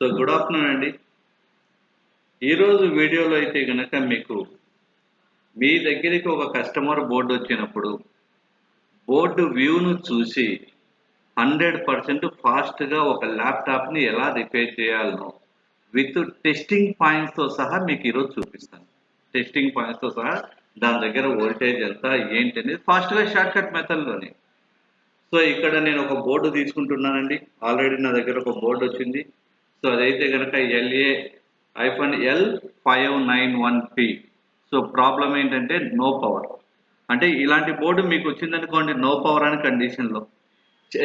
So good afternoon అండి. ఈరోజు వీడియోలో అయితే గనక మీకు మీ దగ్గరికి ఒక కస్టమర్ బోర్డు వచ్చినప్పుడు బోర్డు వ్యూను చూసి 100% ఫాస్ట్గా ఒక ల్యాప్టాప్ని ఎలా రిపేర్ చేయాలనో విత్ టెస్టింగ్ పాయింట్స్తో సహా మీకు ఈరోజు చూపిస్తాను. టెస్టింగ్ పాయింట్స్తో సహా దాని దగ్గర వోల్టేజ్ ఎంత ఏంటి అనేది ఫాస్ట్గా షార్ట్కట్ మెథడ్లోనే. సో ఇక్కడ నేను ఒక బోర్డు తీసుకుంటున్నానండి. ఆల్రెడీ నా దగ్గర ఒక బోర్డు వచ్చింది. సో అదైతే కనుక LA-L591P. సో ప్రాబ్లం ఏంటంటే నో పవర్. అంటే ఇలాంటి బోర్డు మీకు వచ్చిందనుకోండి, నో పవర్ అనే కండిషన్లో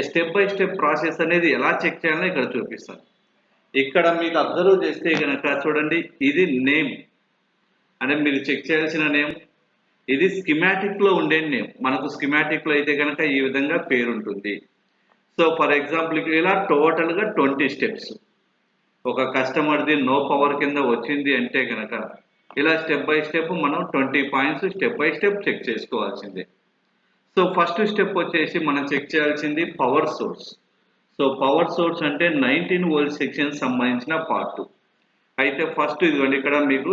స్టెప్ బై స్టెప్ ప్రాసెస్ అనేది ఎలా చెక్ చేయాలో ఇక్కడ చూపిస్తాను. ఇక్కడ మీకు అబ్జర్వ్ చేస్తే కనుక చూడండి, ఇది నేమ్ అంటే మీరు చెక్ చేయాల్సిన నేమ్. ఇది స్కిమాటిక్ లో ఉండే నేమ్. మనకు స్కిమాటిక్ లో అయితే కనుక ఈ విధంగా పేరు ఉంటుంది. సో ఫర్ ఎగ్జాంపుల్ ఇలా టోటల్ గా 20 స్టెప్స్. ఒక కస్టమర్ది నో పవర్ కింద వచ్చింది అంటే కనుక ఇలా స్టెప్ బై స్టెప్ మనం 20 points step by step check చేసుకోవాల్సిందే. సో ఫస్ట్ స్టెప్ వచ్చేసి మనం చెక్ చేయాల్సింది power source. So power source అంటే 19 వోల్ట్ సెక్షన్ సంబంధించిన పార్ట్. అయితే ఫస్ట్ ఇదిగోండి, ఇక్కడ మీకు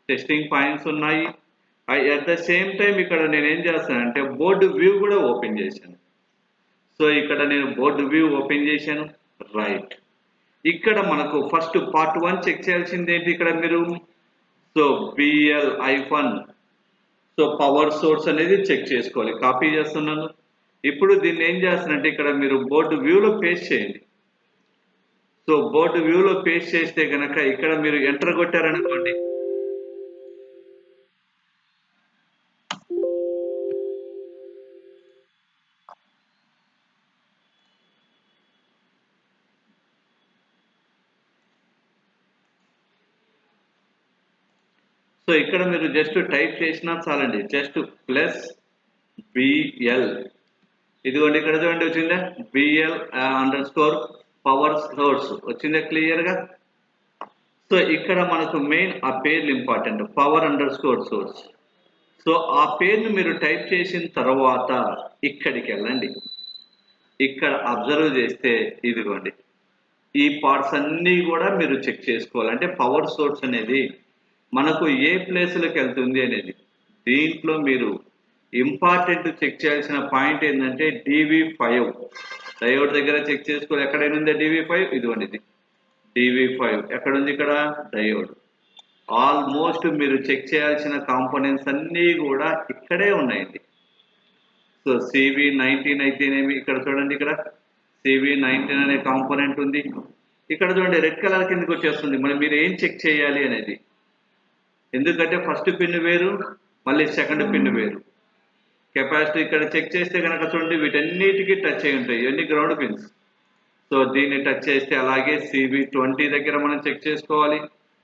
టెస్టింగ్ పాయింట్స్ ఉన్నాయి. అట్ ద సేమ్ టైం ఇక్కడ నేను ఏం చేస్తానంటే బోర్డు వ్యూ కూడా ఓపెన్ చేశాను. సో ఇక్కడ నేను బోర్డు వ్యూ ఓపెన్ చేశాను. రైట్, ఇక్కడ మనకు ఫస్ట్ పార్ట్ 1 చెక్ చేయాల్సింది ఏంటి ఇక్కడ మీరు. So BL-1 so power source అనేది చెక్ చేసుకోవాలి. కాపీ చేస్తున్నాను. ఇప్పుడు దీన్ని ఏం చేస్తానంటే ఇక్కడ మీరు బోర్డు వ్యూలో పేస్ట్ చేయండి. సో బోర్డు వ్యూలో పేస్ట్ చేస్తే కనుక ఇక్కడ మీరు ఎంటర్ కొట్టారనుకోండి, సో ఇక్కడ మీరు జస్ట్ టైప్ చేసినా చాలండి. జస్ట్ ప్లస్ BL, ఇదిగోండి ఇక్కడ చూడండి వచ్చిందా, BL_పవర్ సోర్స్ వచ్చిందా క్లియర్గా. సో ఇక్కడ మనకు మెయిన్ ఆ పేర్లు ఇంపార్టెంట్, పవర్_సోర్స్. సో ఆ పేరును మీరు టైప్ చేసిన తర్వాత ఇక్కడికి వెళ్ళండి. ఇక్కడ అబ్జర్వ్ చేస్తే ఇదిగోండి ఈ పార్ట్స్ అన్నీ కూడా మీరు చెక్ చేసుకోవాలి. అంటే పవర్ సోర్స్ అనేది మనకు ఏ ప్లేస్లోకి వెళ్తుంది అనేది. దీంట్లో మీరు ఇంపార్టెంట్ చెక్ చేయాల్సిన పాయింట్ ఏంటంటే DV5 డయోడ్ దగ్గర చెక్ చేసుకోవాలి. ఎక్కడైనా ఉందా DV5, ఇదిగోండి ఇది DV5 ఎక్కడుంది, ఇక్కడ డయోడ్. ఆల్మోస్ట్ మీరు చెక్ చేయాల్సిన కాంపోనెంట్స్ అన్నీ కూడా ఇక్కడే ఉన్నాయండి. సో CV19 అయితేనేమి, ఇక్కడ చూడండి ఇక్కడ CV19 అనే కాంపోనెంట్ ఉంది. ఇక్కడ చూడండి రెడ్ కలర్ కిందకి వచ్చేస్తుంది. మరి మీరు ఏం చెక్ చేయాలి అనేది. ఎందుకంటే ఫస్ట్ పిన్ వేరు, మళ్ళీ సెకండ్ పిన్ వేరు. కెపాసిటీ ఇక్కడ చెక్ చేస్తే కనుక చూడండి వీటన్నిటికీ టచ్ అయి ఉంటాయి. ఇవన్నీ గ్రౌండ్ పిన్స్. సో దీన్ని టచ్ చేస్తే అలాగే CV20 దగ్గర మనం చెక్ చేసుకోవాలి.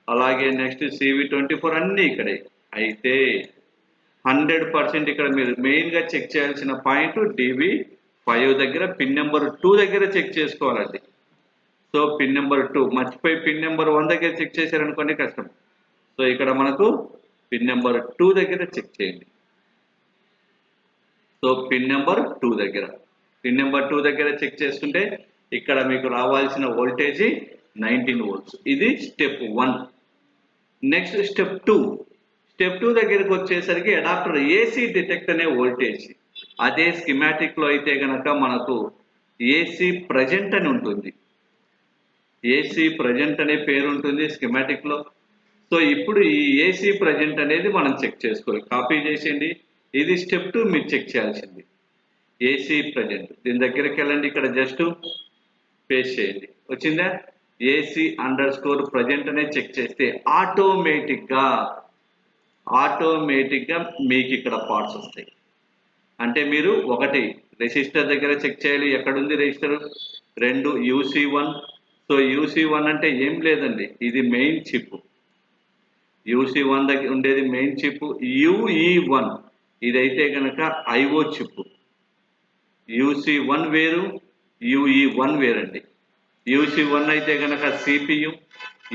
అలాగే నెక్స్ట్ CV24 అన్నీ ఇక్కడే. అయితే 100% ఇక్కడ మీరు మెయిన్గా చెక్ చేయాల్సిన పాయింట్ DV5 దగ్గర పిన్ నెంబర్ 2 దగ్గర చెక్ చేసుకోవాలండి. సో పిన్ నెంబర్ 2 మర్చిపోయి పిన్ నెంబర్ 1 దగ్గర చెక్ చేశారనుకోండి కష్టం. సో ఇక్కడ మనకు పిన్ నెంబర్ 2 దగ్గర చెక్ చేయండి. సో పిన్ నెంబర్ 2 దగ్గర చెక్ చేసుకుంటే ఇక్కడ మీకు రావాల్సిన వోల్టేజ్ 19 వోల్ట్స్. ఇది స్టెప్ 1. నెక్స్ట్ స్టెప్ 2 దగ్గరికి వచ్చేసరికి అడాప్టర్ AC డిటెక్ట్ అనే వోల్టేజ్. అదే స్కిమాటిక్ లో అయితే కనుక మనకు AC ప్రజెంట్ అని ఉంటుంది. AC ప్రజెంట్ అనే పేరు ఉంటుంది స్కిమాటిక్ లో. సో ఇప్పుడు ఈ AC ప్రజెంట్ అనేది మనం చెక్ చేసుకోవాలి. కాపీ చేసేయండి. ఇది స్టెప్ 2 మీరు చెక్ చేయాల్సింది. AC ప్రజెంట్ దీని దగ్గరికి వెళ్ళండి. ఇక్కడ జస్ట్ పేస్ట్ చేయండి. వచ్చిందా, AC_ప్రజెంట్ అనే చెక్ చేస్తే ఆటోమేటిక్గా మీకు ఇక్కడ పార్ట్స్ వస్తాయి. అంటే మీరు 1 రెసిస్టర్ దగ్గర చెక్ చేయాలి. ఎక్కడుంది రెసిస్టర్. 2 UC1. సో UC1 అంటే ఏం లేదండి, ఇది మెయిన్ చిప్. UC1 దగ్గర ఉండేది మెయిన్ చిప్. UE1 ఇదైతే కనుక IO చిప్. UC1 వేరు, UE1 వేరండి. UC1 అయితే కనుక CPU,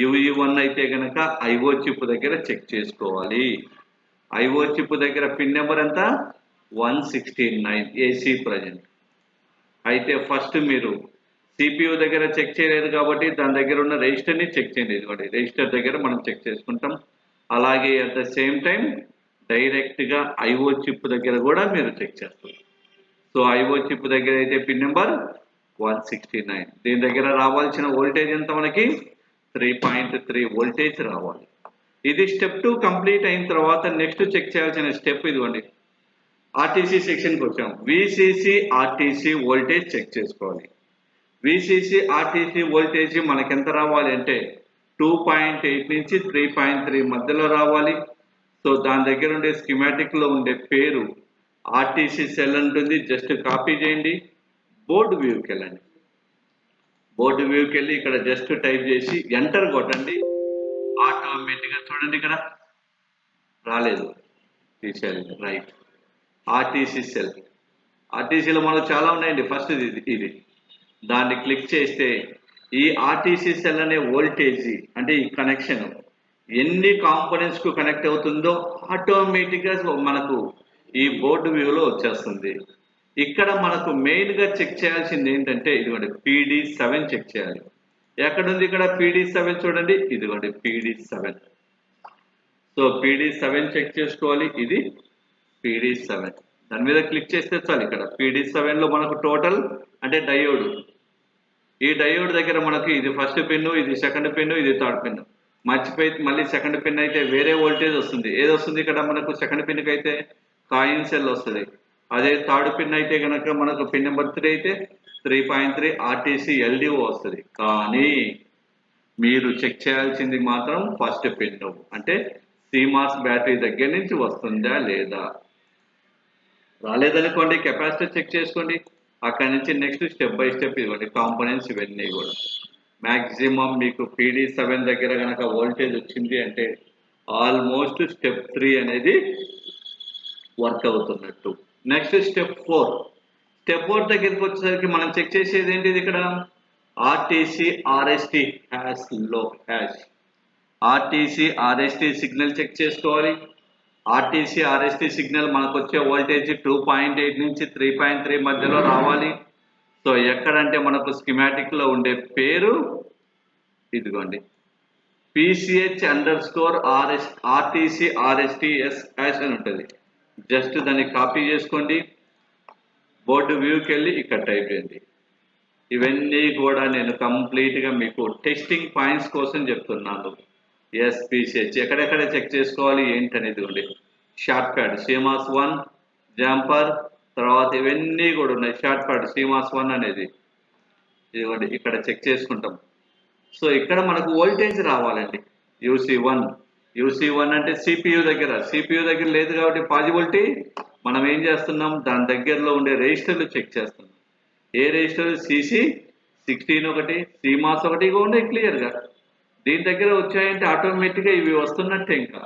UE1 అయితే కనుక IO చిప్ దగ్గర చెక్ చేసుకోవాలి. IO చిప్ దగ్గర పిన్ నెంబర్ ఎంత, 169 AC ప్రజెంట్. అయితే ఫస్ట్ మీరు సిపియు దగ్గర చెక్ చేయలేదు కాబట్టి దాని దగ్గర ఉన్న రిజిస్టర్ని చెక్ చేయండి. ఇదిగోండి రిజిస్టర్ దగ్గర మనం చెక్ చేసుకుంటాం. అలాగే అట్ ద సేమ్ టైం డైరెక్ట్గా ఐఓ చిప్ దగ్గర కూడా మీరు చెక్ చేస్తారు. సో ఐఓ చిప్ దగ్గర అయితే పిన్ నెంబర్ 169. దీని దగ్గర రావాల్సిన వోల్టేజ్ ఎంత మనకి 3.3 వోల్టేజ్ రావాలి. ఇది స్టెప్ 2 కంప్లీట్ అయిన తర్వాత నెక్స్ట్ చెక్ చేయాల్సిన స్టెప్ ఇదిగోండి. ఆర్టీసీ సెక్షన్కి వచ్చాం. విసిసి ఆర్టీసీ వోల్టేజ్ చెక్ చేసుకోవాలి. విసిసి ఆర్టీసీ వోల్టేజ్ మనకి ఎంత రావాలి అంటే 2.8 నుంచి 3.3 మధ్యలో రావాలి. సో దాని దగ్గర ఉండే స్కీమాటిక్ లో ఉండే పేరు ఆర్టీసీ సెల్ ఉంటుంది. జస్ట్ కాపీ చేయండి, బోర్డు వ్యూకి వెళ్ళండి. బోర్డు వ్యూకి వెళ్ళి ఇక్కడ జస్ట్ టైప్ చేసి ఎంటర్ కొట్టండి. ఆటోమేటిక్గా చూడండి ఇక్కడ రాలేదు, తీసేయాలి. Right, RTC cell. ఆర్టీసీలో మనకు చాలా ఉన్నాయండి. ఫస్ట్ ఇది దాన్ని క్లిక్ చేస్తే ఈ ఆర్టీసీ సెల్ అనే వోల్టేజ్ అంటే ఈ కనెక్షన్ ఎన్ని కాంపోనెంట్స్ కు కనెక్ట్ అవుతుందో ఆటోమేటిక్గా మనకు ఈ బోర్డు వ్యూలో వచ్చేస్తుంది. ఇక్కడ మనకు మెయిన్ గా చెక్ చేయాల్సింది ఏంటంటే ఇదిగోండి PD7 చెక్ చేయాలి. ఎక్కడుంది ఇక్కడ PD7 చూడండి, ఇదిగోండి PD7. సో PD7 చెక్ చేసుకోవాలి. ఇది PD7, దాని మీద క్లిక్ చేస్తే చాలు. ఇక్కడ PD7 లో మనకు టోటల్ అంటే డయోడ్, ఈ డయోడ్ దగ్గర మనకి ఇది ఫస్ట్ పిన్, ఇది సెకండ్ పిన్, ఇది థర్డ్ పిన్. మర్చిపోయి మళ్ళీ సెకండ్ పిన్ అయితే వేరే వోల్టేజ్ వస్తుంది. ఏది వస్తుంది ఇక్కడ మనకు సెకండ్ పిన్కి అయితే కాయిన్ సెల్ వస్తుంది. అదే థర్డ్ పిన్ అయితే కనుక మనకు పిన్ నెంబర్ 3 అయితే 3.3 ఆర్టీసీ ఎల్డిఓ వస్తుంది. కానీ మీరు చెక్ చేయాల్సింది మాత్రం ఫస్ట్ పిన్, అంటే సిమాస్ బ్యాటరీ దగ్గర నుంచి వస్తుందా లేదా. రాలేదనుకోండి కెపాసిటర్ చెక్ చేసుకోండి. అక్కడి నుంచి నెక్స్ట్ స్టెప్ బై స్టెప్ ఇవ్వండి కాంపోనెంట్స్ ఇవన్నీ కూడా. మ్యాక్సిమం మీకు PD7 దగ్గర కనుక వోల్టేజ్ వచ్చింది అంటే ఆల్మోస్ట్ స్టెప్ 3 అనేది వర్క్ అవుతున్నట్టు. Next step 4. స్టెప్ 4 దగ్గరికి వచ్చేసరికి మనం చెక్ చేసేది ఏంటిది ఇక్కడ ఆర్టీసీ ఆర్ఎస్టీ హ్యాష్ లో hash. RTC RST signal check చేసుకోవాలి. ఆర్టీసీ ఆర్ఎస్టీ సిగ్నల్ మనకు వచ్చే వోల్టేజ్ 2.8 నుంచి 3.3 మధ్యలో రావాలి. సో ఎక్కడంటే మనకు స్కీమాటిక్ లో ఉండే పేరు ఇదిగోండి PCH_RS ఆర్టీసీ ఆర్ఎస్టీఎస్ హ్యాష్ అని ఉంటుంది. జస్ట్ దాన్ని కాపీ చేసుకోండి, బోర్డు వ్యూకి వెళ్ళి ఇక్కడ టైప్ చేయండి. ఇవన్నీ కూడా నేను కంప్లీట్గా మీకు టెస్టింగ్ పాయింట్స్ కోసం చెప్తున్నాను. PCH ఎక్కడెక్కడ చెక్ చేసుకోవాలి ఏంటనేది ఉంది. షార్ట్ ప్యాడ్ సిమాస్ 1 జంపర్, తర్వాత ఇవన్నీ కూడా ఉన్నాయి. షార్ట్ ప్యాడ్ సిమాస్ 1 అనేది ఇదిగోండి ఇక్కడ చెక్ చేసుకుంటాం. సో ఇక్కడ మనకు వోల్టేజ్ రావాలండి. UC1 అంటే CPU దగ్గర లేదు కాబట్టి పాజిబిలిటీ మనం ఏం చేస్తున్నాం, దాని దగ్గరలో ఉండే రిజిస్టర్లు చెక్ చేస్తున్నాం. ఏ రిజిస్టర్ CC16 ఒకటి, సిమాస్ ఒకటి ఉన్నాయి క్లియర్గా. దీని దగ్గర వచ్చాయంటే ఆటోమేటిక్గా ఇవి వస్తున్నట్టే. ఇంకా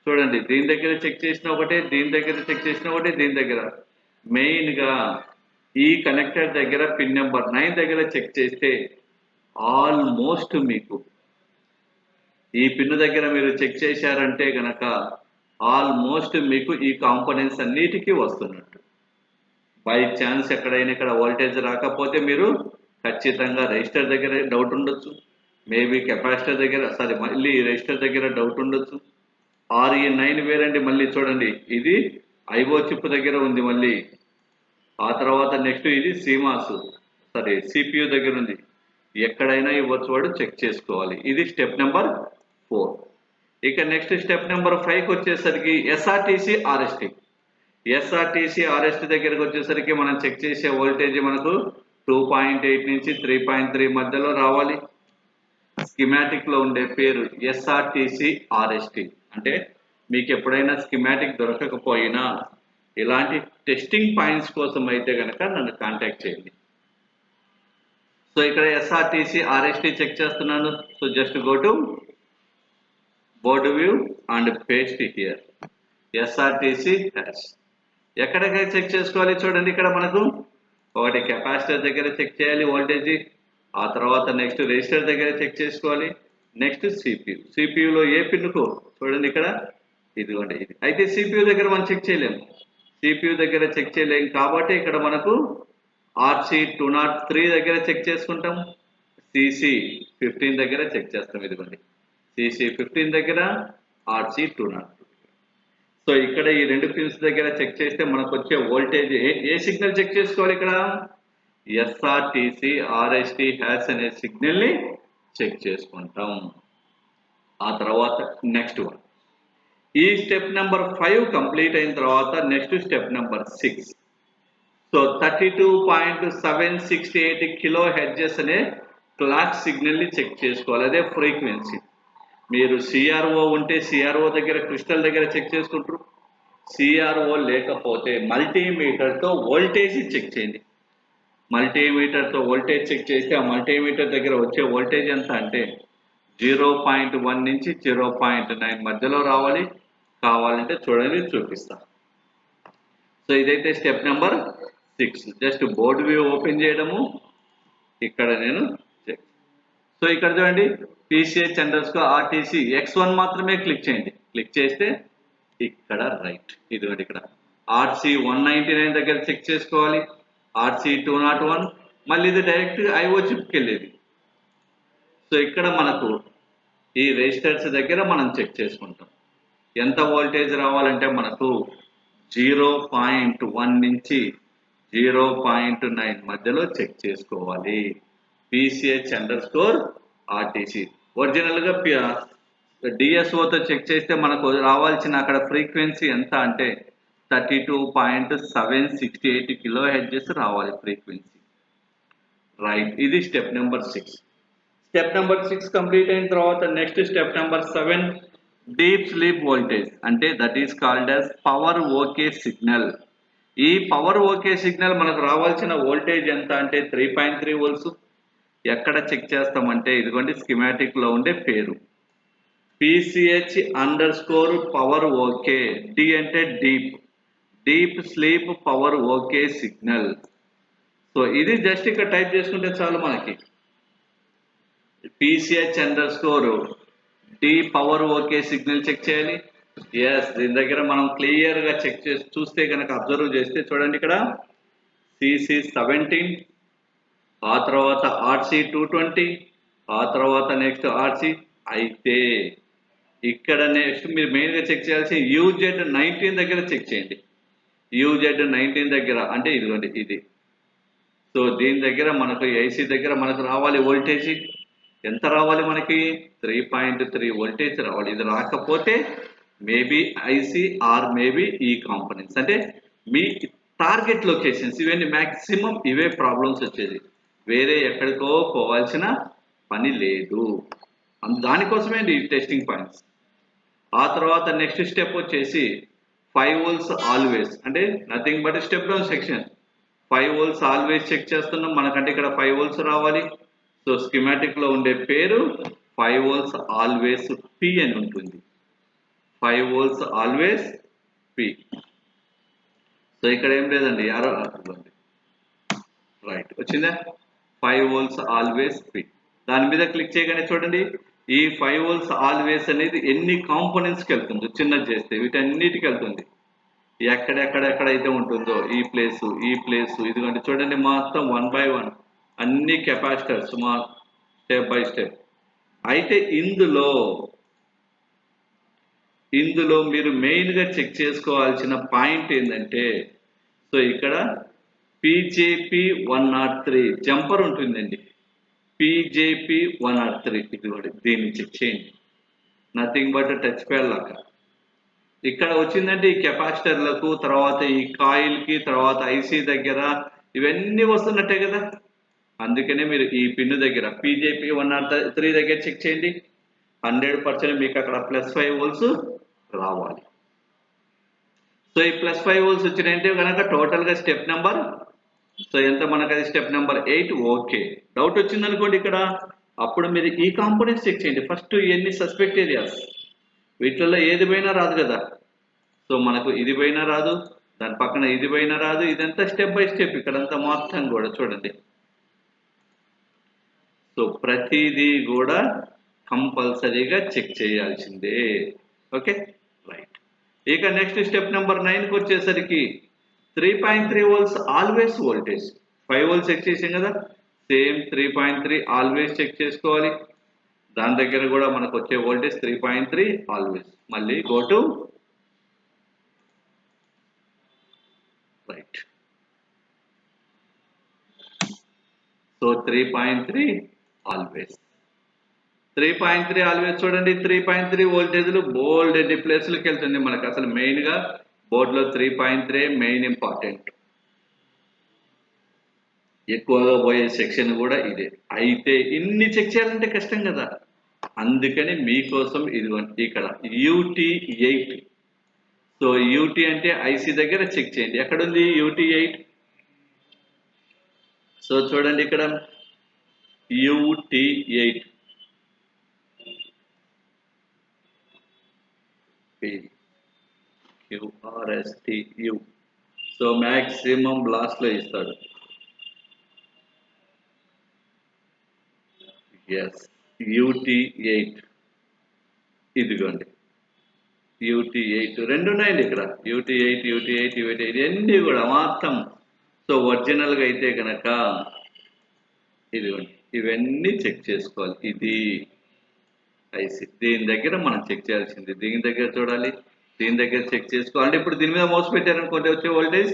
చూడండి దీని దగ్గర చెక్ చేసిన ఒకటే, దీని దగ్గర చెక్ చేసిన ఒకటే, దీని దగ్గర మెయిన్గా ఈ కనెక్టర్ దగ్గర పిన్ నెంబర్ 9 దగ్గర చెక్ చేస్తే ఆల్మోస్ట్ మీకు ఈ పిన్ దగ్గర మీరు చెక్ చేశారంటే గనక ఆల్మోస్ట్ మీకు ఈ కాంపోనెంట్స్ అన్నిటికీ వస్తున్నట్టు. బై ఛాన్స్ ఎక్కడైనా ఇక్కడ వోల్టేజ్ రాకపోతే మీరు ఖచ్చితంగా రెజిస్టర్ దగ్గర డౌట్ ఉండొచ్చు, మేబీ కెపాసిటర్ దగ్గర మళ్ళీ రెజిస్టర్ దగ్గర డౌట్ ఉండొచ్చు. RE9 వేరండి. మళ్ళీ చూడండి ఇది ఐఓ చిప్ దగ్గర ఉంది. మళ్ళీ ఆ తర్వాత నెక్స్ట్ ఇది CPU దగ్గర ఉంది. ఎక్కడైనా ఇవ్వచ్చు, వాడు చెక్ చేసుకోవాలి. ఇది స్టెప్ నెంబర్ 4. ఇక నెక్స్ట్ స్టెప్ నెంబర్ 5కి వచ్చేసరికి SRTC RST దగ్గరకు వచ్చేసరికి మనం చెక్ చేసే వోల్టేజ్ మనకు 2.8 నుంచి 3.3 మధ్యలో రావాలి. స్కీమాటిక్ లో ఉండే పేరు SRTC RST. అంటే మీకు ఎప్పుడైనా స్కీమాటిక్ దొరకకపోయినా ఇలాంటి టెస్టింగ్ పాయింట్స్ కోసం అయితే కనుక నన్ను కాంటాక్ట్ చేయండి. సో ఇక్కడ SRTC RST చెక్ చేస్తున్నాను. So just go to board view and paste here SRTC hash. ఎక్కడికి చెక్ చేసుకోవాలి చూడండి. ఇక్కడ మనకు ఒకటి కెపాసిటర్ దగ్గర చెక్ చేయాలి వోల్టేజ్, ఆ తర్వాత నెక్స్ట్ రెజిస్టర్ దగ్గర చెక్ చేసుకోవాలి. నెక్స్ట్ సిపియులో ఏ పిన్నుకు చూడండి ఇక్కడ ఇదిగోండి ఇది. అయితే CPU దగ్గర మనం చెక్ చేయలేము, CPU దగ్గర చెక్ చేయలేము కాబట్టి ఇక్కడ మనకు ఆర్సీ 203 దగ్గర చెక్ చేసుకుంటాం, సిసి 15 దగ్గర చెక్ చేస్తాం. ఇదిగోండి సిసి 15 దగ్గర, ఆర్సీ 202. సో ఇక్కడ ఈ రెండు పిన్స్ దగ్గర చెక్ చేస్తే మనకు వచ్చే వోల్టేజ్ ఏ సిగ్నల్ చెక్ చేసుకోవాలి ఇక్కడ? ఎస్ఆర్టీసీ ఆర్ఎస్టీ హ్యాష్ అనే సిగ్నల్ ని చెక్ చేసుకుంటాం. ఆ తర్వాత నెక్స్ట్ వన్, ఈ స్టెప్ నెంబర్ 5 కంప్లీట్ అయిన తర్వాత next step number 6. So 32.768 kilo hertz అనే క్లాక్ సిగ్నల్ ని చెక్ చేసుకోవాలి. అదే ఫ్రీక్వెన్సీ. మీరు సిఆర్ఓ ఉంటే సిఆర్ఓ దగ్గర క్రిస్టల్ దగ్గర చెక్ చేసుకుంటారు. సిఆర్ఓ లేకపోతే మల్టీమీటర్తో వోల్టేజ్ చెక్ చేయండి. మల్టీమీటర్తో వోల్టేజ్ చెక్ చేస్తే ఆ మల్టీమీటర్ దగ్గర వచ్చే వోల్టేజ్ ఎంత అంటే 0.1 నుంచి 0.9 మధ్యలో రావాలి. కావాలంటే చూడండి, చూపిస్తా. సో ఇదైతే step number 6. Just board view open చేయడము. ఇక్కడ నేను చెక్. సో ఇక్కడ చూడండి, PCH_RTC X1 మాత్రమే క్లిక్ చేయండి. క్లిక్ చేస్తే ఇక్కడ రైట్, ఇదిగోండి ఇక్కడ RC 199 దగ్గర చెక్ చేసుకోవాలి, RC 201, మళ్ళీ ఇది డైరెక్ట్ IO చిప్కి వెళ్ళేది. సో ఇక్కడ మనకు ఈ రెజిస్టర్స్ దగ్గర మనం చెక్ చేసుకుంటాం. ఎంత వోల్టేజ్ రావాలంటే మనకు 0.1 నుంచి 0.9 మధ్యలో చెక్ చేసుకోవాలి. PCH_RTC ఒరిజినల్ గా డిఎస్ఓతో చెక్ చేస్తే మనకు రావాల్సిన అక్కడ ఫ్రీక్వెన్సీ ఎంత అంటే 32.768 కిలో హెర్ట్జ్ రావాలి ఫ్రీక్వెన్సీ. రైట్, ఇది step number 6. Step number 6 complete అయిన తర్వాత next step number 7, deep sleep voltage, అంటే that is called as power okay signal. ఈ పవర్ ఓకే సిగ్నల్ మనకు రావాల్సిన వోల్టేజ్ ఎంత అంటే 3.3 వోల్ట్స్. ఎక్కడ చెక్ చేస్తామంటే ఇదిగోండి స్కీమాటిక్ లో ఉండే పేరు PCH_పవర్ ఓకే. డి అంటే deep sleep power okay signal. So ఇది జస్ట్ ఇక్కడ టైప్ చేసుకుంటే చాలు మనకి. PCH_D power okay signal check చేయాలి. ఎస్, దీని దగ్గర మనం క్లియర్ గా చెక్ చేసి చూస్తే కనుక అబ్జర్వ్ చేస్తే చూడండి ఇక్కడ CC 17, ఆ తర్వాత RC 220, ఆ తర్వాత నెక్స్ట్ RC. అయితే ఇక్కడ నెక్స్ట్ మీరు మెయిన్ గా చెక్ చేయాల్సి UZ 19 దగ్గర చెక్ చేయండి. UZ 19 దగ్గర అంటే ఇదిగోండి ఇది. సో దీని దగ్గర మనకు AC దగ్గర మనకు రావాలి వోల్టేజ్ ఎంత రావాలి మనకి 3.3 వోల్టేజ్ రావాలి. ఇది రాకపోతే మేబీ IC ఆర్ మేబీ ఈ కాంపోనెంట్స్, అంటే మీ టార్గెట్ లొకేషన్స్ ఇవన్నీ మ్యాక్సిమం ఇవే ప్రాబ్లమ్స్ వచ్చేది. వేరే ఎక్కడికో పోవాల్సిన పని లేదు. దానికోసమే ఈ టెస్టింగ్ పాయింట్స్. ఆ తర్వాత నెక్స్ట్ స్టెప్ వచ్చేసి 5 volts ఆల్వేస్, అంటే nothing but step down section. 5 volts always check చేస్తున్నాం. మనకంటే ఇక్కడ 5 volts రావాలి. సో స్కీమాటిక్ లో ఉండే పేరు 5 volts ఆల్వేస్ P అని ఉంటుంది. 5 volts ఆల్వేస్ P. సో ఇక్కడ ఏం లేదండి, యారో రైట్ వచ్చిందా? 5 volts ఆల్వేస్ P. దాని మీద క్లిక్ చేయగానే చూడండి ఈ 5 volts ఆల్వేస్ అనేది ఎన్ని కాంపోనెంట్స్కి వెళ్తుందో చిన్నది చేస్తే వీటన్నిటికి వెళ్తుంది. ఎక్కడెక్కడైతే ఉంటుందో ఈ ప్లేసు ఇదిగోండి చూడండి మొత్తం 1 by 1 అన్ని కెపాసిటర్స్ మా స్టెప్ బై స్టెప్. అయితే ఇందులో మీరు మెయిన్ గా చెక్ చేసుకోవాల్సిన పాయింట్ ఏంటంటే సో ఇక్కడ PJP 103 జంపర్ ఉంటుందండి. PJP 103 ఇదిగోండి, దీన్ని చెక్ చేయండి. నథింగ్ బట్ టచ్ ప్యాడ్ లాగా ఇక్కడ వచ్చిందంటే ఈ కెపాసిటర్లకు, తర్వాత ఈ కాయిల్ కి, తర్వాత IC దగ్గర ఇవన్నీ వస్తున్నట్టే కదా. అందుకనే మీరు ఈ పిన్ దగ్గర PJP 103 దగ్గర చెక్ చేయండి. 100% మీకు అక్కడ +5 volts రావాలి. సో ఈ +5 volts వచ్చినాయంటే కనుక టోటల్ గా స్టెప్ నెంబర్ సో ఎంత మనకు అది స్టెప్ నెంబర్ 8. ఓకే, డౌట్ వచ్చింది అనుకోండి ఇక్కడ, అప్పుడు మీరు ఈ కాంపోనెంట్స్ చెక్ చేయండి. ఫస్ట్ ఇవన్నీ సస్పెక్ట్ ఏరియాస్, వీటిల్లో ఏది పోయినా రాదు కదా. సో మనకు ఇది పోయినా రాదు, దాని పక్కన ఇది పోయినా రాదు. ఇదంతా స్టెప్ బై స్టెప్ ఇక్కడంతా మొత్తం కూడా చూడండి. సో ప్రతిదీ కూడా కంపల్సరీగా చెక్ చేయాల్సిందే. Okay right. ఇక నెక్స్ట్ స్టెప్ నెంబర్ 9కి వచ్చేసరికి 3.3 volts always voltage. 5 volts check చేసాం కదా, సేమ్ 3.3 ఆల్వేస్ చెక్ చేసుకోవాలి. దాని దగ్గర కూడా మనకు వచ్చే వోల్టేజ్ 3.3 ఆల్వేస్. మళ్ళీ go to right. So 3.3 always. 3.3 always చూడండి, 3.3 వోల్టేజ్లు బోల్డ్ ఎన్ని ప్లేస్లకు వెళ్తుంది మనకు. అసలు మెయిన్ గా బోర్డులో 3.3 మెయిన్ ఇంపార్టెంట్, ఎక్కువగా పోయే సెక్షన్ కూడా ఇదే. అయితే ఇన్ని చెక్ చేయాలంటే కష్టం కదా, అందుకని మీకోసం ఇది ఇక్కడ UT8. సో UT అంటే ఐసి దగ్గర చెక్ చేయండి. ఎక్కడుంది UT8? సో చూడండి ఇక్కడ UT8 QRSTU. So maximum last లో ఇస్తాడు. ఎస్, UT8 ఇదిగోండి. UT8 రెండు ఉన్నాయండి ఇక్కడ, UT8 ఇవన్నీ కూడా మొత్తం. సో ఒరిజినల్ గా అయితే కనుక ఇదిగోండి, ఇవన్నీ చెక్ చేసుకోవాలి. ఇది ఐసి, దీని దగ్గర మనం చెక్ చేయాల్సింది. దీని దగ్గర చూడాలి, దీని దగ్గర చెక్ చేసుకోవాలి. అంటే ఇప్పుడు దీని మీద మౌస్ పెట్టారనుకోండి, వచ్చే voltage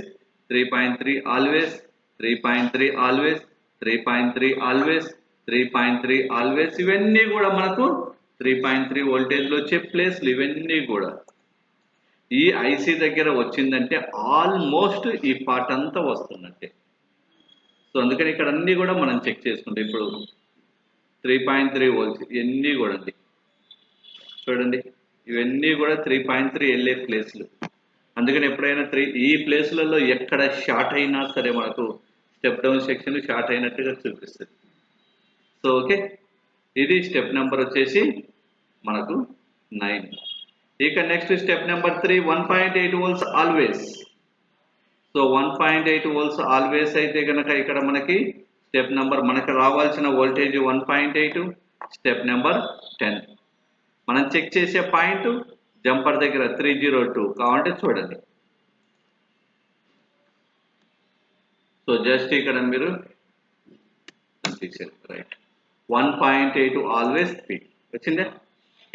3.3 always, 3.3 always, 3.3 always, 3.3 always. ఇవన్నీ కూడా మనకు 3.3 వోల్టేజ్లో వచ్చే ప్లేస్లు ఇవన్నీ కూడా. ఈ ఐసి దగ్గర వచ్చిందంటే ఆల్మోస్ట్ ఈ పార్ట్ అంతా వస్తుందంటే. సో అందుకని ఇక్కడ అన్ని కూడా మనం చెక్ చేసుకుంటాం. ఇప్పుడు 3.3 వోల్ట్స్ ఇవన్నీ కూడా అండి చూడండి, ఇవన్నీ కూడా 3.3 వెళ్ళే ప్లేస్లు. అందుకని ఎప్పుడైనా ఈ ప్లేస్లలో ఎక్కడ షార్ట్ అయినా సరే మనకు స్టెప్ డౌన్ సెక్షన్ షార్ట్ అయినట్టుగా చూపిస్తుంది. సో ఓకే, ఇది స్టెప్ నెంబర్ వచ్చేసి మనకు 9. ఇక next step number 3, 1.8 volts always. So 1.8 volts always అయితే కనుక ఇక్కడ మనకి స్టెప్ నెంబర్, మనకు రావాల్సిన వోల్టేజ్ 1.8. స్టెప్ నెంబర్ 10 మనం చెక్ చేసే పాయింట్ జంపర్ దగ్గర 302 కావాలంటే చూడండి. సో జస్ట్ ఇక్కడ మీరు రైట్ 1.8 ఆల్వేస్ పి వచ్చిందా.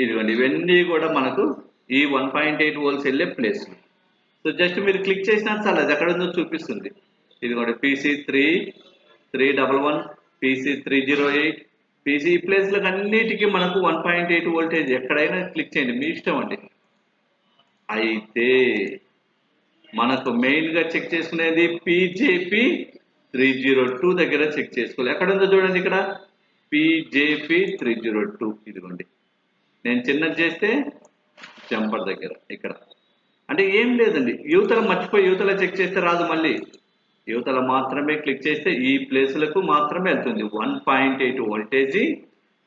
ఇదిగోండి, ఇవన్నీ కూడా మనకు ఈ 1.8 వోల్ట్స్ వెళ్ళే ప్లేస్. సో జస్ట్ మీరు క్లిక్ చేసినా చాలా అది ఎక్కడ ఉందో చూపిస్తుంది. ఇదిగోండి PC311, PC308, PC ఈ ప్లేస్లకు అన్నిటికీ మనకు 1.8 వోల్టేజ్ ఎక్కడైనా క్లిక్ చేయండి, మీ ఇష్టం అండి. అయితే మనకు మెయిన్ గా చెక్ చేసుకునేది PJP302 దగ్గర చెక్ చేసుకోవాలి. ఎక్కడ ఉందో చూడండి, ఇక్కడ PJP302. ఇదిగోండి, నేను చిన్నది చేస్తే జంపర్ దగ్గర ఇక్కడ. అంటే ఏం లేదండి, యువతల మర్చిపోయి యువతల చెక్ చేస్తే రాదు, మళ్ళీ యువతల మాత్రమే క్లిక్ చేస్తే ఈ ప్లేసులకు మాత్రమే వెళ్తుంది 1.8 వోల్టేజ్.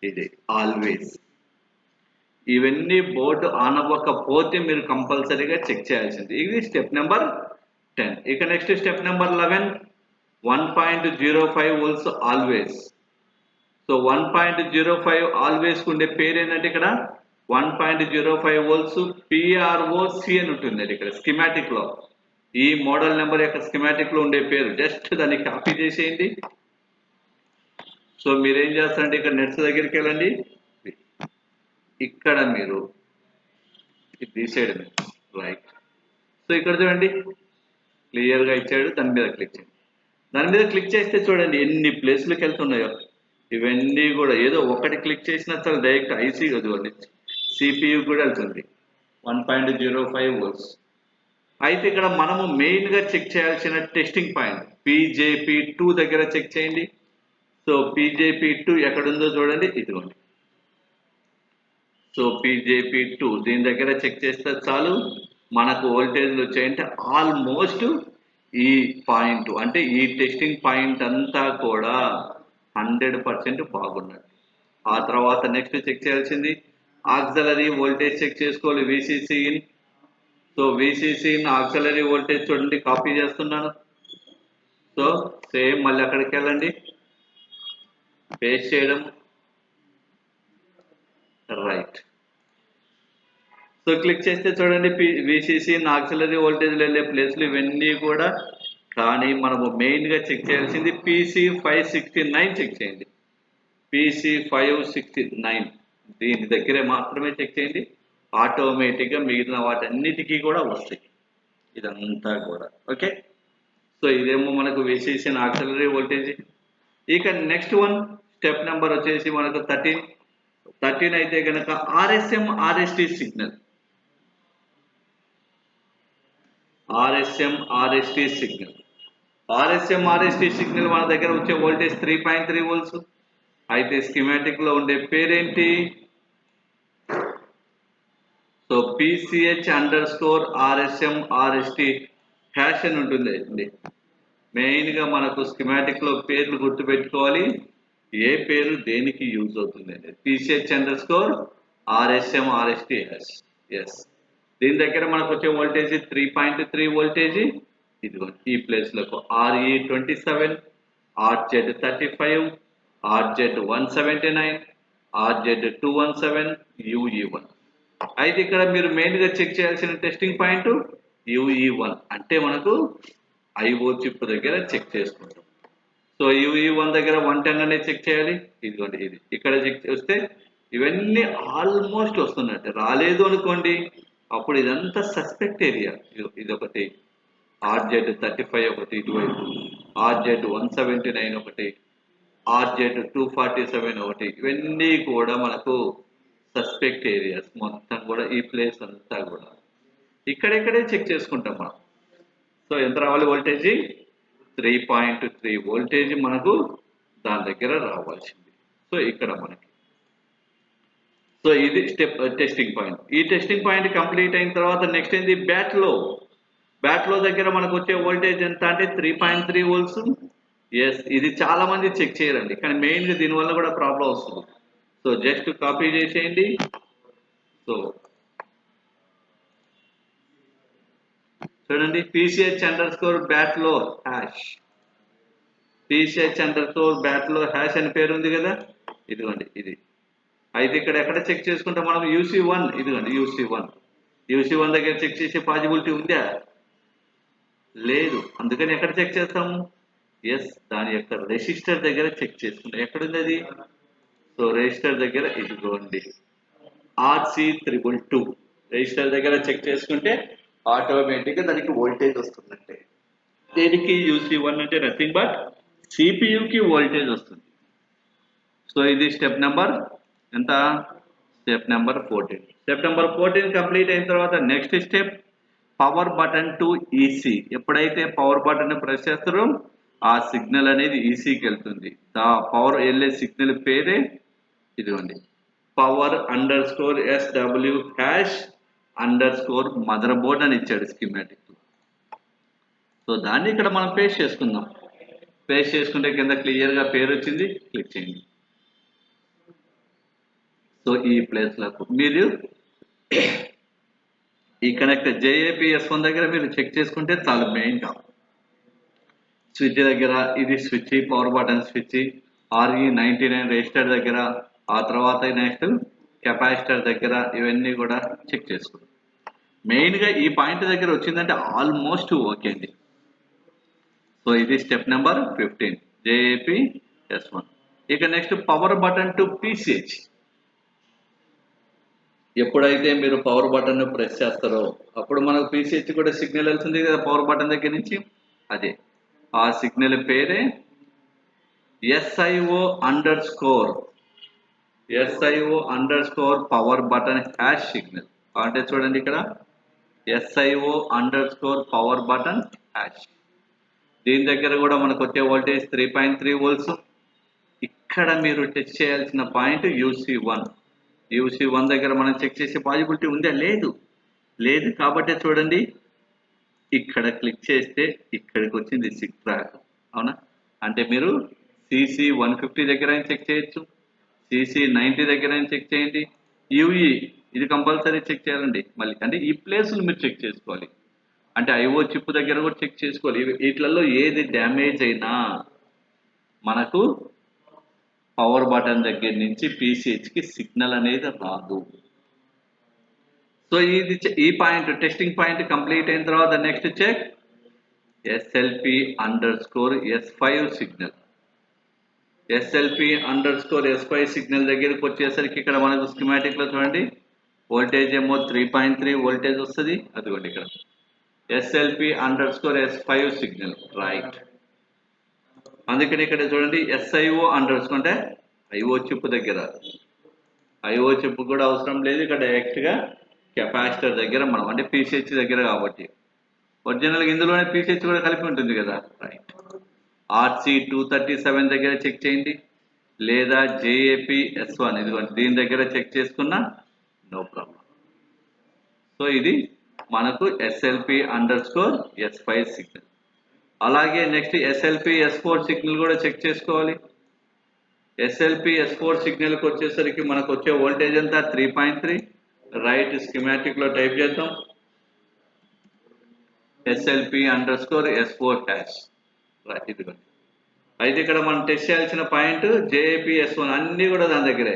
ఇది ఆల్వేస్. ఇవన్నీ బోర్డు ఆన్ అవ్వకపోతే మీరు కంపల్సరీగా చెక్ చేయాల్సింది. ఇది స్టెప్ నెంబర్ 10. ఇక next step number 11, 1.05 volts always. So 1.05 always ఉండే పేరు ఏంటంటే ఇక్కడ 1.05 వోల్ట్స్ PROC అని ఉంటుంది ఇక్కడ స్కిమాటిక్ లో. ఈ మోడల్ నెంబర్ యొక్క స్కిమాటిక్ లో ఉండే పేరు. జస్ట్ దాన్ని కాపీ చేసేయండి. సో మీరేం చేస్తారంటే ఇక్కడ నెట్స్ దగ్గరికి వెళ్ళండి, ఇక్కడ మీరు తీసేయడమే రైట్. సో ఇక్కడ చూడండి క్లియర్ గా ఇచ్చాడు, దాని మీద క్లిక్ చేయండి. దాని మీద క్లిక్ చేస్తే చూడండి ఎన్ని ప్లేస్లకు వెళ్తున్నాయో. ఇవన్నీ కూడా ఏదో ఒకటి క్లిక్ చేసినా చాలా డైరెక్ట్ ఐసీ చదువుకోండి, CPU కూడా వెళ్తుంది 1.05 వోల్ట్స్. అయితే ఇక్కడ మనము మెయిన్ గా చెక్ చేయాల్సిన టెస్టింగ్ పాయింట్ PJP2 దగ్గర చెక్ చేయండి. సో PJP2 ఎక్కడుందో చూడండి, ఇదిగోండి. సో PJP2 దీని దగ్గర చెక్ చేస్తే చాలు మనకు వోల్టేజ్లు వచ్చాయంటే ఆల్మోస్ట్ ఈ పాయింట్ అంటే ఈ టెస్టింగ్ పాయింట్ అంతా కూడా 100% బాగున్నట్టు. ఆ తర్వాత నెక్స్ట్ చెక్ చేయాల్సింది ఆక్సిలరీ వోల్టేజ్ చెక్ చేసుకోవాలి, VCC in. So VCC in auxiliary voltage చూడండి, కాపీ చేస్తున్నాను. సో సేమ్ మళ్ళీ అక్కడికి వెళ్ళండి, పేస్ట్ చేయడం రైట్. సో క్లిక్ చేస్తే చూడండి VCC ఇన్ ఆక్సిలరీ వోల్టేజ్ వెళ్ళే ప్లేస్లు ఇవన్నీ కూడా కానీ మనము మెయిన్గా చెక్ చేయాల్సింది PC569 చెక్ చేయండి. PC569 దీని దగ్గరే మాత్రమే చెక్ చేయండి. ఆటోమేటిక్గా మిగిలిన వాటన్నిటికీ కూడా వస్తాయి ఇదంతా కూడా. ఓకే, సో ఇదేమో మనకు వేసేసిన ఆక్సిలరీ వోల్టేజ్. ఇక నెక్స్ట్ వన్ స్టెప్ నెంబర్ వచ్చేసి మనకు 13 అయితే కనుక RSM RST signal. RSM RST signal మన దగ్గర వచ్చే వోల్టేజ్ 3.3 వోల్ట్స్. అయితే స్కీమాటిక్ లో ఉండే పేరేంటి? సో PCH_RSM RST హ్యాష్ అని ఉంటుంది అండి. మెయిన్ గా మనకు స్కీమాటిక్ లో పేర్లు గుర్తుపెట్టుకోవాలి, ఏ పేరు దేనికి యూజ్ అవుతుంది అనేది. PCH_RSM RST hash. ఎస్, దీని దగ్గర మనకు వచ్చే వోల్టేజ్ 3.3 వోల్టేజ్. ఇదిగో ఈ ప్లేస్ లకు RE27, RZ35, RZ179, RZ217, UE1. అయితే ఇక్కడ మీరు మెయిన్ గా చెక్ చేయాల్సిన టెస్టింగ్ పాయింట్ UE1 అంటే మనకు IO చిప్ దగ్గర చెక్ చేసుకుంటాం. సో UE1 దగ్గర 110 అనేది చెక్ చేయాలి. ఇదిగోండి ఇది ఇక్కడ చెక్ చేస్తే ఇవన్నీ ఆల్మోస్ట్ వస్తున్నట్టు. రాలేదు అనుకోండి అప్పుడు ఇదంతా సస్పెక్ట్ ఏరియా. ఇది ఒకటి, RZ35 ఒకటి, ఇటువైపు RZ179 ఒకటి, RZ247 ఒకటి, ఇవన్నీ కూడా మనకు సస్పెక్ట్ ఏరియాస్. మొత్తం కూడా ఈ ప్లేస్ అంతా కూడా ఇక్కడెక్కడే చెక్ చేసుకుంటాం మనం. సో ఎంత రావాలి వోల్టేజ్? 3.3 వోల్టేజ్ మనకు దాని దగ్గర రావాల్సింది. సో ఇక్కడ మనకి సో ఇది స్టెప్ టెస్టింగ్ పాయింట్. ఈ టెస్టింగ్ పాయింట్ కంప్లీట్ అయిన తర్వాత నెక్స్ట్ ఏంది? బ్యాట్లో దగ్గర మనకు వచ్చే వోల్టేజ్ ఎంత అంటే 3.3 వోల్ట్స్. ఎస్, ఇది చాలా మంది చెక్ చేయరండి, కానీ మెయిన్గా దీనివల్ల కూడా ప్రాబ్లం వస్తుంది. సో జస్ట్ కాపీ చేసేయండి. సో చూడండి, PCH_BATLO హ్యాష్, PCH_BATLO హ్యాష్ అని పేరు ఉంది కదా, ఇదిగోండి ఇది. అయితే ఇక్కడ ఎక్కడ చెక్ చేసుకుంటాం మనం? UC1. ఇదిగోండి UC1 దగ్గర చెక్ చేసే పాసిబిలిటీ ఉందా? లేదు. అందుకని ఎక్కడ చెక్ చేస్తాము? ఎస్, దాని యొక్క రెసిస్టర్ దగ్గర చెక్ చేసుకుంటాం. ఎక్కడుంది అది? సో రెసిస్టర్ దగ్గర ఇదిగోండి RC222 రెసిస్టర్ దగ్గర చెక్ చేసుకుంటే ఆటోమేటిక్గా దానికి వోల్టేజ్ వస్తుందంటే. దేనికి? UC1 అంటే నథింగ్ బట్ CPUకి వోల్టేజ్ వస్తుంది. సో ఇది స్టెప్ నెంబర్ ఎంత? Step number 14. Step number 14 complete అయిన తర్వాత next step power button to EC. ఎప్పుడైతే పవర్ బటన్ ప్రెస్ చేస్తారో ఆ సిగ్నల్ అనేది ECకి వెళ్తుంది. ఆ పవర్ వెళ్ళే సిగ్నల్ పేరే ఇదిగోండి power_SW_mother board అని ఇచ్చాడు స్కీమాటిక్. సో దాన్ని ఇక్కడ మనం పేస్ట్ చేసుకుందాం. పేస్ట్ చేసుకుంటే కింద క్లియర్గా పేరు వచ్చింది, క్లిక్ చేయండి. సో ఈ ప్లేస్లకు మీరు ఈ కనెక్ట్ JAPS1 దగ్గర మీరు చెక్ చేసుకుంటే చాలా మెయిన్గా స్విచ్ దగ్గర ఇది switch, power button switch, RE99 register దగ్గర, ఆ తర్వాత నెక్స్ట్ కెపాసిటర్ దగ్గర, ఇవన్నీ కూడా చెక్ చేసుకుంటాం. మెయిన్గా ఈ పాయింట్ దగ్గర వచ్చిందంటే ఆల్మోస్ట్ ఓకే అండి. సో ఇది స్టెప్ నెంబర్ 15 JAPS1. ఇక next power button to PCH. ఎప్పుడైతే మీరు పవర్ బటన్ ప్రెస్ చేస్తారో అప్పుడు మనకు PCH కూడా సిగ్నల్ వెళ్తుంది కదా పవర్ బటన్ దగ్గర నుంచి. అదే ఆ సిగ్నల్ పేరే SIO_SIO_ power button hash signal. అంటే చూడండి ఇక్కడ SIO_ పవర్ బటన్ హ్యాష్. దీని దగ్గర కూడా మనకు వచ్చే వోల్టేజ్ 3.3 వోల్ట్స్. ఇక్కడ మీరు టెస్ట్ చేయాల్సిన పాయింట్ UC1 దగ్గర మనం చెక్ చేసే పాసిబిలిటీ ఉందా? లేదు కాబట్టి చూడండి ఇక్కడ క్లిక్ చేస్తే ఇక్కడికి వచ్చింది సిక్ ట్రాక్. అవునా? అంటే మీరు CC150 దగ్గర చెక్ చేయొచ్చు, CC90 దగ్గర చెక్ చేయండి, UE ఇది కంపల్సరీ చెక్ చేయాలండి. మళ్ళీ అంటే ఈ ప్లేస్లు మీరు చెక్ చేసుకోవాలి. అంటే IO చిప్ దగ్గర కూడా చెక్ చేసుకోవాలి. వీటిలలో ఏది డ్యామేజ్ అయినా మనకు పవర్ బటన్ దగ్గర నుంచి PCHకి సిగ్నల్ అనేది రాదు. సో ఇది ఈ పాయింట్ టెస్టింగ్ పాయింట్ కంప్లీట్ అయిన తర్వాత next check SLP_S5 signal. SLP_S5 signal దగ్గరికి వచ్చేసరికి ఇక్కడ మనకు స్కీమాటిక్ లో చూడండి వోల్టేజ్ ఏమో 3.3 వోల్టేజ్ వస్తుంది. అదిగోండి ఇక్కడ SLP_S5 సిగ్నల్ రైట్. అందుకని ఇక్కడ చూడండి SIO అండర్స్కోర్ అంటే IO చిప్ దగ్గర, IO చిప్ కూడా అవసరం లేదు. ఇక్కడ డైరెక్ట్ గా కెపాసిటర్ దగ్గర మనం అంటే PCH దగ్గర కాబట్టి ఒరిజినల్ ఇందులోనే PCH కూడా కలిపి ఉంటుంది కదా రైట్. RC237 దగ్గర చెక్ చేయండి లేదా JAP_S1 ఇదిగోండి దీని దగ్గర చెక్ చేసుకున్నా నో ప్రాబ్లం. సో ఇది మనకు SLP_S5 సిగ్నల్. అలాగే నెక్స్ట్ SLP_S4 సిగ్నల్ కూడా చెక్ చేసుకోవాలి. SLP_S4 సిగ్నల్కి వచ్చేసరికి మనకు వచ్చే వోల్టేజ్ అంతా 3.3 రైట్. స్కీమాటిక్ లో టైప్ చేద్దాం SLP_S4 హ్యాష్ రైట్. ఇదిగోండి అయితే ఇక్కడ మనం టెస్ట్ చేయాల్సిన పాయింట్ JAP_S1 అన్ని కూడా దాని దగ్గరే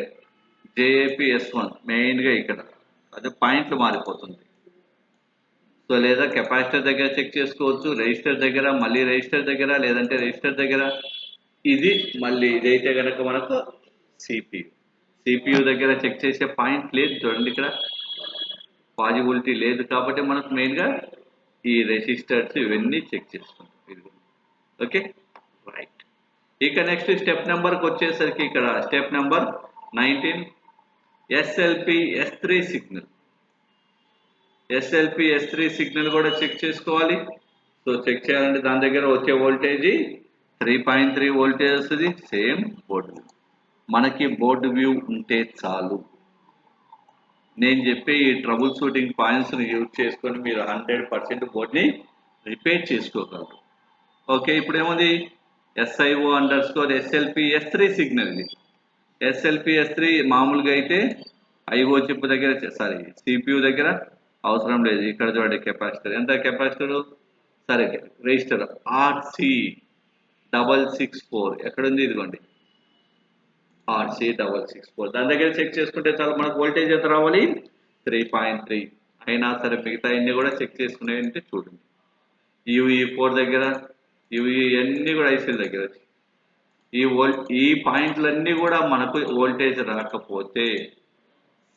JAP_S1 మెయిన్ గా ఇక్కడ అదే పాయింట్లు మారిపోతుంది. సో లేదా కెపాసిటర్ దగ్గర చెక్ చేసుకోవచ్చు, రెజిస్టర్ దగ్గర, మళ్ళీ రెజిస్టర్ దగ్గర, లేదంటే రెజిస్టర్ దగ్గర. ఇది మళ్ళీ ఇదైతే కనుక మనకు CPU దగ్గర చెక్ చేసే పాయింట్ లేదు చూడండి ఇక్కడ పాజిబిలిటీ లేదు కాబట్టి మనకు మెయిన్ గా ఈ రెసిస్టర్స్ ఇవన్నీ చెక్ చేసుకుంటాం. Okay right. ఇక నెక్స్ట్ స్టెప్ నెంబర్కి వచ్చేసరికి ఇక్కడ step number 19 SLP_S3 signal. SLP_S3 signal కూడా చెక్ చేసుకోవాలి. సో చెక్ చేయాలంటే దాని దగ్గర వచ్చే వోల్టేజ్ 3.3 వోల్టేజ్ వస్తుంది. సేమ్ బోర్డు మనకి బోర్డు వ్యూ ఉంటే చాలు. నేను చెప్పే ఈ ట్రబుల్ షూటింగ్ పాయింట్స్ యూజ్ చేసుకొని మీరు 100% బోర్డ్ని రిపేర్ చేసుకోగలరు. ఓకే ఇప్పుడు ఏముంది SIO_SLP_S3 సిగ్నల్. ఇది SLP_S3 మామూలుగా అయితే IO చిప్ దగ్గర CPU దగ్గర అవసరం లేదు. ఇక్కడ చూడండి కెపాసిటర్ ఎంత కెపాసిటర్ సరే రెజిస్టర్ RC664 ఎక్కడుంది ఇదిగోండి RC664 దాని దగ్గర చెక్ చేసుకుంటే చాలా మనకు వోల్టేజ్ ఎంత రావాలి 3.3. అయినా సరే మిగతా అన్ని కూడా చెక్ చేసుకునేది చూడండి UE4 దగ్గర అన్ని కూడా ఐసీల దగ్గర ఈ పాయింట్లన్నీ కూడా మనకు వోల్టేజ్ రాకపోతే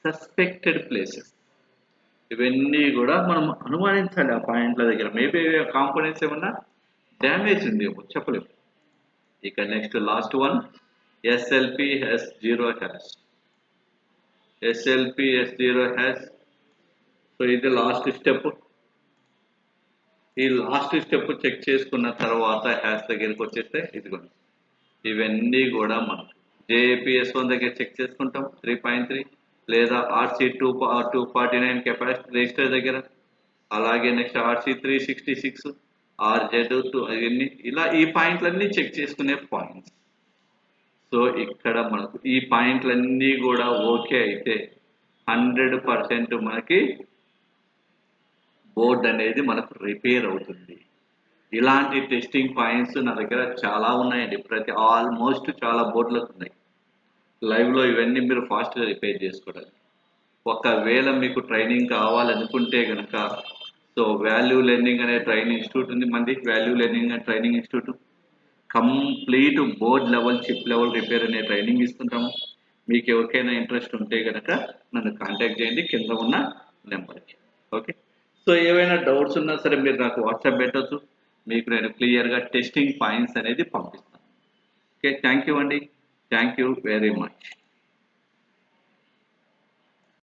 సస్పెక్టెడ్ ప్లేసెస్ ఇవన్నీ కూడా మనం అనుమానించాలి. ఆ పాయింట్ల దగ్గర మేబీ కాంపోనెంట్స్ ఏమన్నా డ్యామేజ్ ఉంది చెప్పలేము. ఇక next last one SLP_S0 hash. So ఇది లాస్ట్ స్టెప్. ఈ లాస్ట్ స్టెప్ చెక్ చేసుకున్న తర్వాత హ్యాష్ దగ్గరికి వచ్చేస్తే ఇదిగోండి ఇవన్నీ కూడా మనం JAP_S1 దగ్గర చెక్ చేసుకుంటాం 3.3 లేదా RC249 కెపాసిటర్ రెజిస్టర్ దగ్గర, అలాగే నెక్స్ట్ RC366 RZ2 అవన్నీ ఇలా ఈ పాయింట్లన్నీ చెక్ చేసుకునే పాయింట్స్. సో ఇక్కడ మనకు ఈ పాయింట్లన్నీ కూడా ఓకే అయితే 100% మనకి బోర్డ్ అనేది మనకు రిపేర్ అవుతుంది. ఇలాంటి టెస్టింగ్ పాయింట్స్ నా దగ్గర చాలా ఉన్నాయండి. ఆల్మోస్ట్ చాలా బోర్డులకు ఉన్నాయి లైవ్లో. ఇవన్నీ మీరు ఫాస్ట్గా రిపేర్ చేసుకోవడానికి. ఒకవేళ మీకు ట్రైనింగ్ కావాలనుకుంటే కనుక సో వాల్యూ లెర్నింగ్ అనే ట్రైనింగ్ ఇన్స్టిట్యూట్ ఉంది మంది. Value learning and training institute complete board level chip level repair అనే ట్రైనింగ్ ఇస్తుంటాము. మీకు ఎవరికైనా ఇంట్రెస్ట్ ఉంటే కనుక నన్ను కాంటాక్ట్ చేయండి కింద ఉన్న నెంబర్కి. ఓకే సో ఏవైనా డౌట్స్ ఉన్నా సరే మీరు నాకు వాట్సాప్ పెట్టవచ్చు. మీకు నేను క్లియర్గా టెస్టింగ్ పాయింట్స్ అనేది పంపిస్తాను. ఓకే థ్యాంక్ యూ అండి. Thank you very much.